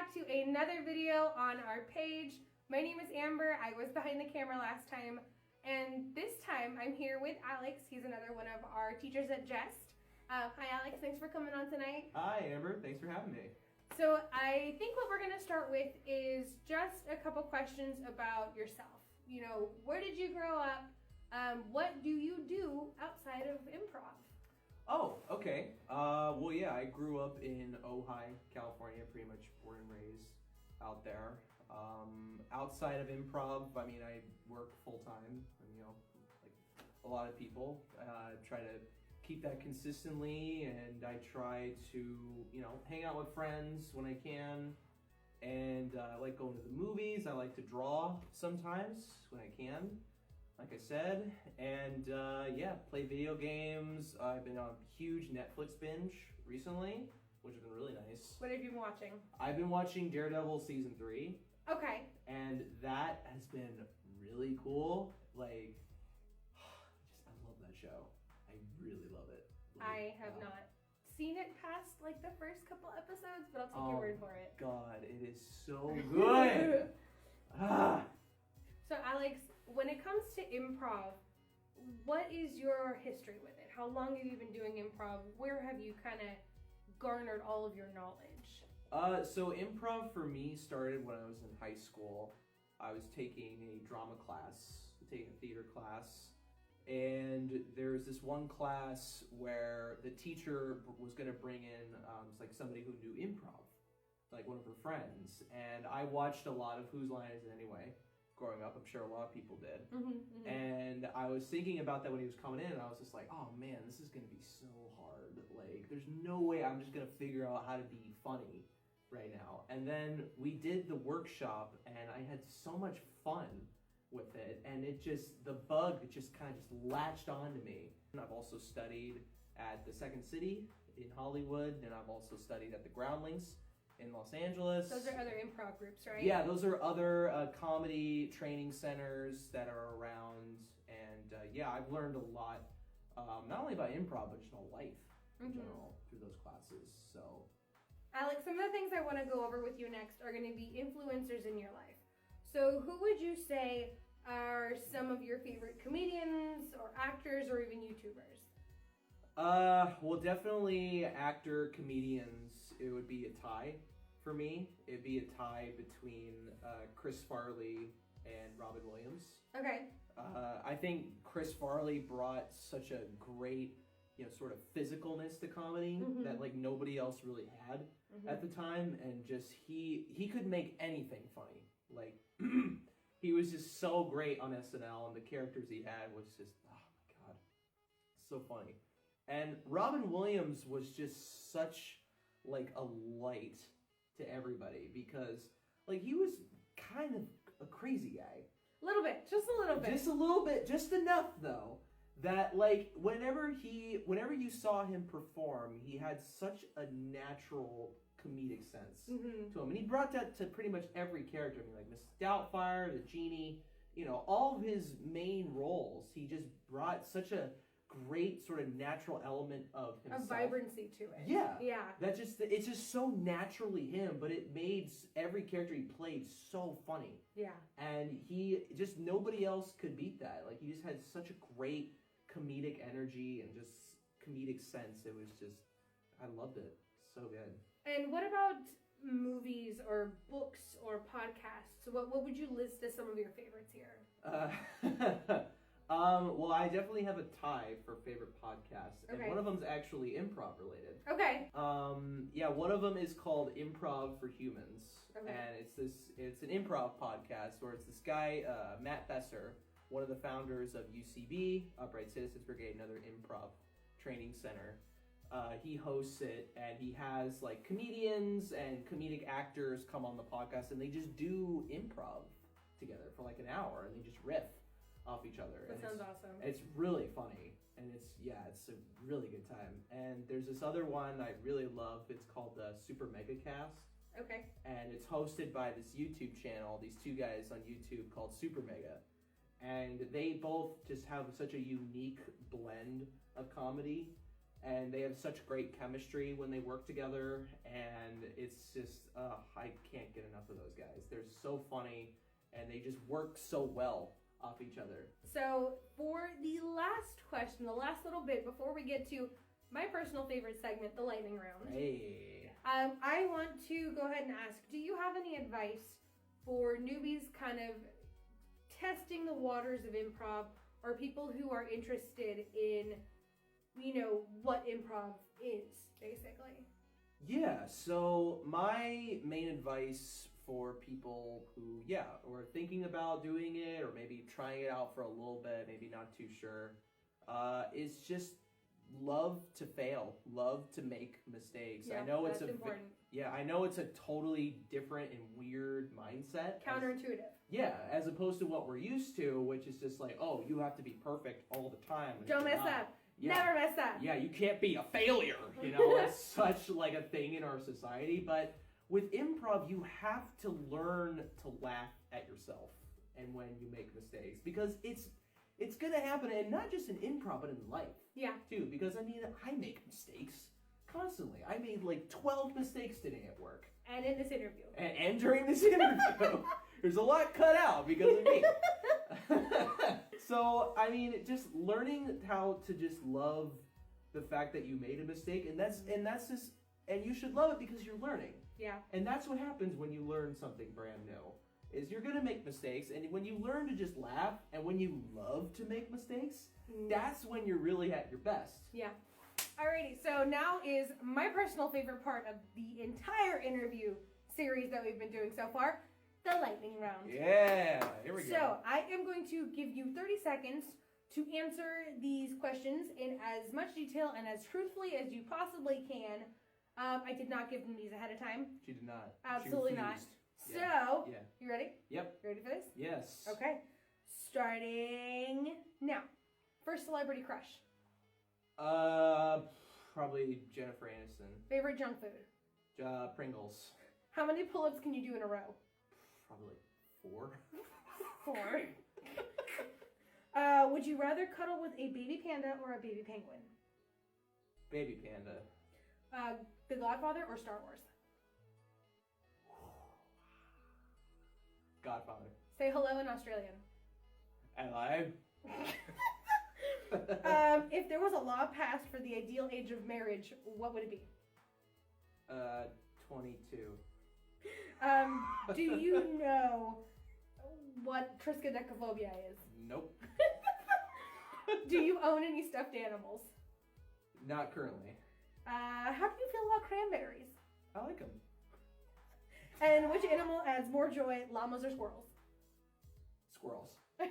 back to another video on our page. My name is Amber. I was behind the camera last time, and this time I'm here with Alex. He's another one of our teachers at Jest. Hi Alex, thanks for coming on tonight. Hi Amber, thanks for having me. So I think what we're going to start with is just a couple questions about yourself. You know, where did you grow up? What do you do outside of improv? Oh, okay. Well, yeah, I grew up in Ojai, California, pretty much born and raised out there. Outside of improv, I mean, I work full time, you know, like a lot of people. Try to keep that consistently, and I try to, you know, hang out with friends when I can. And I like going to the movies. I like to draw sometimes when I can, like I said, and yeah, play video games. I've been on a huge Netflix binge recently, which has been really nice. What have you been watching? I've been watching Daredevil season 3. Okay. And that has been really cool. Like, I love that show. I really love it. Like, I have not seen it past like the first couple episodes, but I'll take your word for it. God, it is so good. So Alex, when it comes to improv, what is your history with it? How long have you been doing improv? Where have you kind of garnered all of your knowledge? So improv for me started when I was in high school. I was taking a drama class, taking a theater class, and there was this one class where the teacher was going to bring in like somebody who knew improv, like one of her friends. And I watched a lot of Whose Line Is It Anyway growing up. I'm sure a lot of people did. And I was thinking about that when he was coming in, and I was just like, oh man, this is going to be so hard. Like, there's no way I'm just going to figure out how to be funny right now. And then we did the workshop, and I had so much fun with it, and it just, the bug just kind of just latched onto me. And I've also studied at the Second City in Hollywood, and I've also studied at the Groundlings in Los Angeles. Those are other improv groups, right? Yeah, those are other comedy training centers that are around, and yeah, I've learned a lot, not only about improv, but just about life in general through those classes. So, Alex, some of the things I want to go over with you next are going to be influencers in your life. So who would you say are some of your favorite comedians or actors or even YouTubers? Well, definitely actor, comedians. It would be a tie for me. It'd be a tie between Chris Farley and Robin Williams. Okay. I think Chris Farley brought such a great, you know, sort of physicalness to comedy that like nobody else really had at the time, and just he could make anything funny. Like he was just so great on SNL, and the characters he had was just, oh my god, so funny. And Robin Williams was just such like a light to everybody, because like he was kind of a crazy guy. A little bit, just a little bit. Just a little bit, just enough though, that like whenever you saw him perform, he had such a natural comedic sense to him. And he brought that to pretty much every character. I mean, like Miss Doubtfire, the Genie, you know, all of his main roles, he just brought such a great sort of natural element of himself. A vibrancy to it. Yeah. Yeah. It's just so naturally him, but it made every character he played so funny. Yeah. And he just, nobody else could beat that. Like, he just had such a great comedic energy and just comedic sense. It was just, I loved it. So good. And what about movies or books or podcasts? What would you list as some of your favorites here? Well, I definitely have a tie for favorite podcasts, and Okay. one of them's actually improv related. Okay. Yeah, one of them is called Improv for Humans, Okay. and it's an improv podcast where it's this guy, Matt Besser, one of the founders of UCB, Upright Citizens Brigade, another improv training center. He hosts it, and he has like comedians and comedic actors come on the podcast, and they just do improv together for like an hour, and they just riff off each other. That sounds awesome. It's really funny, and it's a really good time. And there's this other one I really love. It's called the Super Mega Cast. Okay. And it's hosted by this YouTube channel, these two guys on YouTube called Super Mega. And they both just have such a unique blend of comedy. and they have such great chemistry when they work together, and it's just, I can't get enough of those guys. They're so funny, and they just work so well off each other. So for the last question, the last little bit before we get to my personal favorite segment, the lightning round. Hey. I want to go ahead and ask, do you have any advice for newbies kind of testing the waters of improv, or people who are interested in, what improv is, basically? Yeah, so my main advice for people who, are thinking about doing it or maybe trying it out for a little bit, maybe not too sure, is just love to fail, love to make mistakes. Yeah, I know that's important. I know it's a totally different and weird mindset. Counterintuitive. Yeah, as opposed to what we're used to, which is just like, oh, you have to be perfect all the time. Don't mess up. Yeah. Never mess up. Yeah, you can't be a failure. It's such like a thing in our society. But with improv, you have to learn to laugh at yourself and when you make mistakes, because it's gonna happen, and not just in improv, but in life. Yeah. Too, because I make mistakes constantly. I made like 12 mistakes today at work. And in this interview. And during this interview. There's a lot cut out because of me. So, just learning how to just love the fact that you made a mistake, and you should love it because you're learning. Yeah. And that's what happens when you learn something brand new, is you're going to make mistakes, and when you learn to just laugh, and when you love to make mistakes, that's when you're really at your best. Yeah. Alrighty, so now is my personal favorite part of the entire interview series that we've been doing so far, the lightning round. Yeah, here we go. So I am going to give you 30 seconds to answer these questions in as much detail and as truthfully as you possibly can. I did not give them these ahead of time. She did not. Absolutely not. Yeah. So, Yeah. You ready? Yep. You ready for this? Yes. Okay. Starting now. First celebrity crush. Probably Jennifer Aniston. Favorite junk food. Pringles. How many pull-ups can you do in a row? Probably 4. 4. Would you rather cuddle with a baby panda or a baby penguin? Baby panda. The Godfather or Star Wars? Godfather. Say hello in Australian. Alive. If there was a law passed for the ideal age of marriage, what would it be? 22. Do you know what triskaidekaphobia is? Nope. Do you own any stuffed animals? Not currently. How do you feel about cranberries? I like them. And which animal adds more joy, llamas or squirrels? Squirrels. I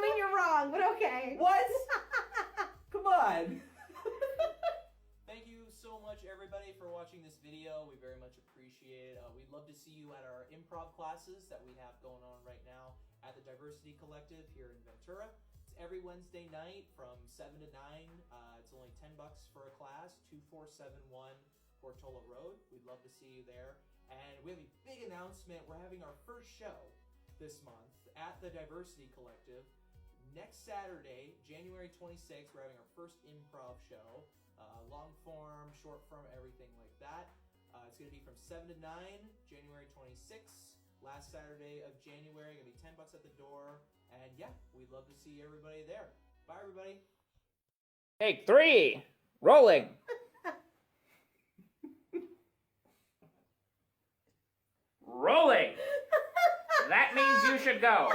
mean, you're wrong, but okay. What? Come on. Thank you so much, everybody, for watching this video. We very much appreciate it. We'd love to see you at our improv classes that we have going on right now at the Diversity Collective here in Ventura. It's every Wednesday night from 7 to 9. It's only $10 for a class, 2471 Portola Road. We'd love to see you there. And we have a big announcement. We're having our first show this month at the Diversity Collective. Next Saturday, January 26th, we're having our first improv show. Long form, short form, everything like that. It's going to be from 7 to 9, January 26th. Last Saturday of January, going to be $10 at the door. And yeah, we'd love to see everybody there. Bye, everybody. Take 3. Rolling. Rolling. That means you should go.